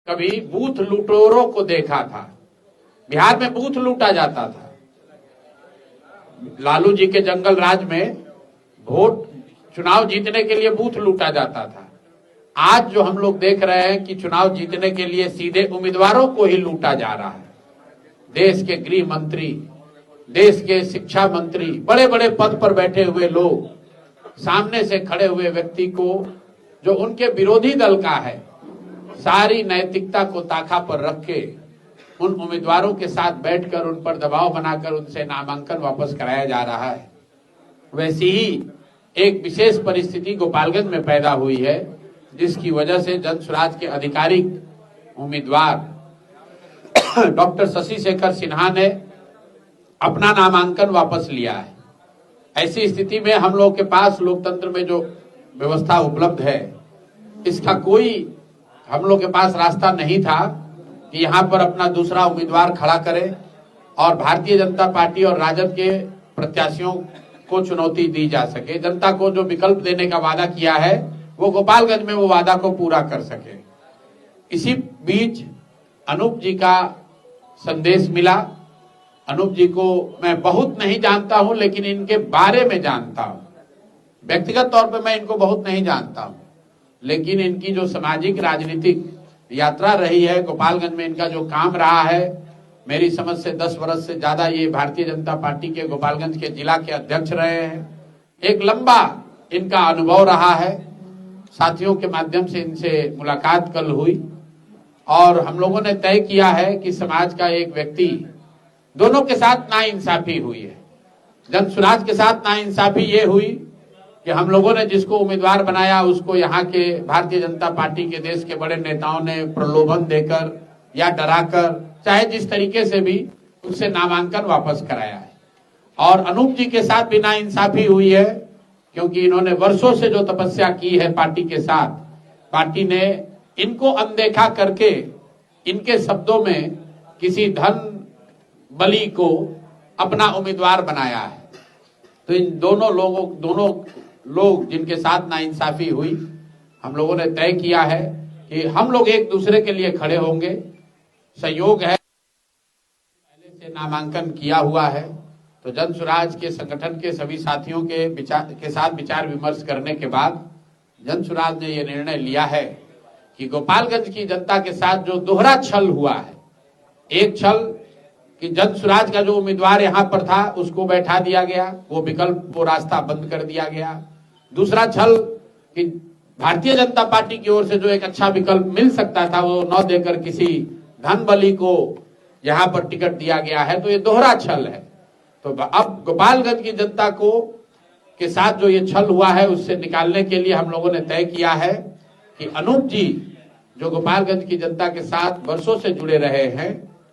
कभी बूथ लुटेरों को देखा था। बिहार में बूथ लूटा जाता था। लालू जी के जंगल राज में वोट चुनाव जीतने के लिए बूथ लूटा जाता था। आज जो हम लोग देख रहे हैं कि चुनाव जीतने के लिए सीधे उम्मीदवारों को ही लूटा जा रहा है। देश के गृह मंत्री, देश के शिक्षा मंत्री, बड़े बड़े पद पर बैठे हुए लोग सामने से खड़े हुए व्यक्ति को, जो उनके विरोधी दल का है, सारी नैतिकता को ताका पर रख के उन उम्मीदवारों के साथ बैठकर उन पर दबाव बनाकर उनसे नामांकन वापस कराया जा रहा है। वैसी ही एक विशेष परिस्थिति गोपालगंज में पैदा हुई है, जिसकी वजह से जन स्वराज के आधिकारिक उम्मीदवार डॉक्टर शशि शेखर सिन्हा ने अपना नामांकन वापस लिया है। ऐसी स्थिति में हम लोग के पास लोकतंत्र में जो व्यवस्था उपलब्ध है, इसका कोई हम लोग के पास रास्ता नहीं था कि यहाँ पर अपना दूसरा उम्मीदवार खड़ा करें और भारतीय जनता पार्टी और राजद के प्रत्याशियों को चुनौती दी जा सके। जनता को जो विकल्प देने का वादा किया है, वो गोपालगंज में वो वादा को पूरा कर सके। इसी बीच अनूप जी का संदेश मिला। अनूप जी को मैं बहुत नहीं जानता हूं, लेकिन इनके बारे में जानता हूं। व्यक्तिगत तौर पे मैं इनको बहुत नहीं जानता हूं, लेकिन इनकी जो सामाजिक राजनीतिक यात्रा रही है, गोपालगंज में इनका जो काम रहा है, मेरी समझ से 10 वर्ष से ज्यादा ये भारतीय जनता पार्टी के गोपालगंज के जिला के अध्यक्ष रहे हैं। एक लंबा इनका अनुभव रहा है। साथियों के माध्यम से इनसे मुलाकात कल हुई और हम लोगों ने तय किया है कि समाज का एक व्यक्ति, दोनों के साथ नाइंसाफी हुई है। जन स्वराज के साथ नाइंसाफी ये हुई कि हम लोगों ने जिसको उम्मीदवार बनाया, उसको यहाँ के भारतीय जनता पार्टी के देश के बड़े नेताओं ने प्रलोभन देकर या डराकर, चाहे जिस तरीके से भी, उससे नामांकन वापस कराया है। और अनूप जी के साथ भी नाइंसाफी हुई है, क्योंकि इन्होंने वर्षों से जो तपस्या की है पार्टी के साथ, पार्टी ने इनको अनदेखा करके इनके शब्दों में किसी धन बली को अपना उम्मीदवार बनाया है। तो इन दोनों लोग जिनके साथ नाइंसाफी हुई, हम लोगों ने तय किया है कि हम लोग एक दूसरे के लिए खड़े होंगे। संयोग है पहले से नामांकन किया हुआ है, तो जन स्वराज के संगठन के सभी साथियों के साथ विचार विमर्श करने के बाद जन स्वराज ने यह निर्णय लिया है कि गोपालगंज की जनता के साथ जो दोहरा छल हुआ है, एक छल कि जन स्वराज का जो उम्मीदवार यहाँ पर था उसको बैठा दिया गया, वो विकल्प, वो रास्ता बंद कर दिया गया। दूसरा छल कि भारतीय जनता पार्टी की ओर से जो एक अच्छा विकल्प मिल सकता था, वो न देकर किसी धन बली को यहाँ पर टिकट दिया गया है। तो ये दोहरा छल है। तो अब गोपालगंज की जनता को के साथ जो ये छल हुआ है, उससे निकालने के लिए हम लोगों ने तय किया है कि अनूप जी, जो गोपालगंज की जनता के साथ वर्षों से जुड़े रहे हैं,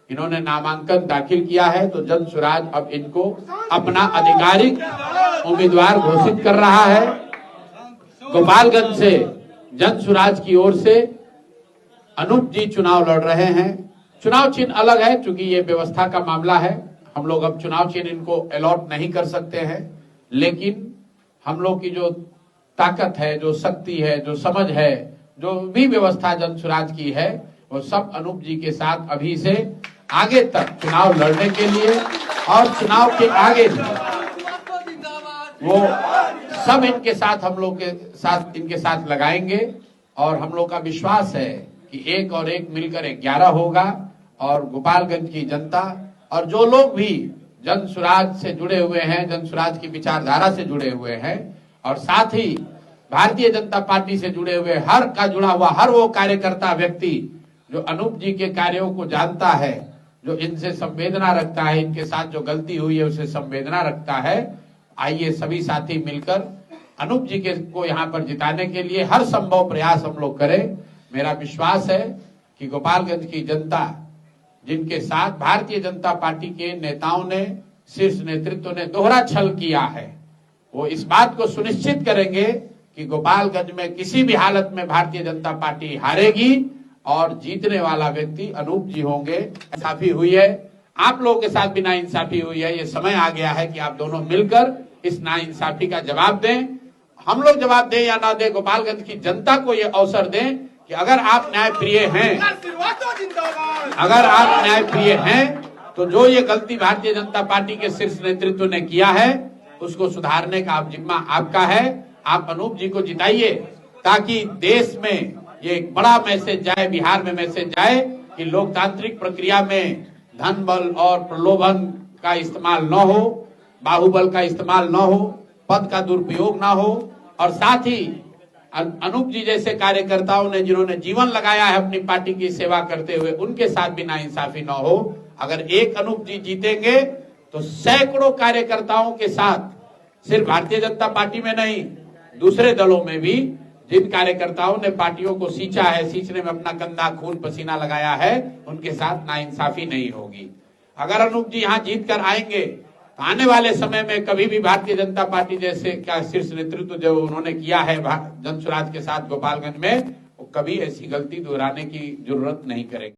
इन्होंने नामांकन दाखिल किया है। तो जन स्वराज अब इनको अपना आधिकारिक उम्मीदवार घोषित कर रहा है। गोपालगंज से जन स्वराज की ओर से अनूप जी चुनाव लड़ रहे हैं। चुनाव चिन्ह अलग है, चूंकि ये व्यवस्था का मामला है। हम लोग अब चुनाव चिन्ह इनको अलॉट नहीं कर सकते हैं, लेकिन हम लोग की जो ताकत है, जो शक्ति है, जो समझ है, जो भी व्यवस्था जन स्वराज की है, वो सब अनूप जी के साथ अभी से आगे तक चुनाव लड़ने के लिए और चुनाव के आगे भी वो सब इनके साथ, हम लोग के साथ, इनके साथ लगाएंगे। और हम लोग का विश्वास है कि एक और एक मिलकर 11 होगा और गोपालगंज की जनता और जो लोग भी जन स्वराज से जुड़े हुए हैं, जन स्वराज की विचारधारा से जुड़े हुए हैं, और साथ ही भारतीय जनता पार्टी से जुड़े हुए जुड़ा हुआ हर वो कार्यकर्ता व्यक्ति जो अनूप जी के कार्यों को जानता है, जो इनसे संवेदना रखता है, इनके साथ जो गलती हुई है उसे संवेदना रखता है, आइए सभी साथी मिलकर अनूप जी को यहाँ पर जिताने के लिए हर संभव प्रयास हम लोग करें। मेरा विश्वास है कि गोपालगंज की जनता, जिनके साथ भारतीय जनता पार्टी के नेताओं ने, शीर्ष नेतृत्व ने दोहरा छल किया है, वो इस बात को सुनिश्चित करेंगे कि गोपालगंज में किसी भी हालत में भारतीय जनता पार्टी हारेगी और जीतने वाला व्यक्ति अनूप जी होंगे। इंसाफी हुई है, आप लोगों के साथ भी नाइंसाफी हुई है। ये समय आ गया है कि आप दोनों मिलकर इस नाइंसाफी का जवाब दें। हम लोग जवाब दें या ना दें, गोपालगंज की जनता को ये अवसर दें कि अगर आप न्याय प्रिय हैं अगर आप न्यायप्रिय हैं तो जो ये गलती भारतीय जनता पार्टी के शीर्ष नेतृत्व ने किया है उसको सुधारने का जिम्मा आपका है। आप अनूप जी को जिताइए ताकि देश में ये एक बड़ा मैसेज जाए, बिहार में मैसेज जाए कि लोकतांत्रिक प्रक्रिया में धन बल और प्रलोभन का इस्तेमाल न हो, बाहुबल का इस्तेमाल न हो, पद का दुरुपयोग ना हो और साथ ही अनूप जी जैसे कार्यकर्ताओं ने जिन्होंने जीवन लगाया है अपनी पार्टी की सेवा करते हुए, उनके साथ भी नाइंसाफी न हो। अगर एक अनूप जी जीतेंगे तो सैकड़ों कार्यकर्ताओं के साथ सिर्फ भारतीय जनता पार्टी में नहीं, दूसरे दलों में भी जिन कार्यकर्ताओं ने पार्टियों को सींचा है, सींचने में अपना कंधा खून पसीना लगाया है, उनके साथ नाइंसाफी नहीं होगी। अगर अनूप जी यहाँ जीत कर आएंगे तो आने वाले समय में कभी भी भारतीय जनता पार्टी जैसे का शीर्ष नेतृत्व जो उन्होंने किया है जनसुराज के साथ गोपालगंज में, वो कभी ऐसी गलती दोहराने की जरूरत नहीं करेंगे।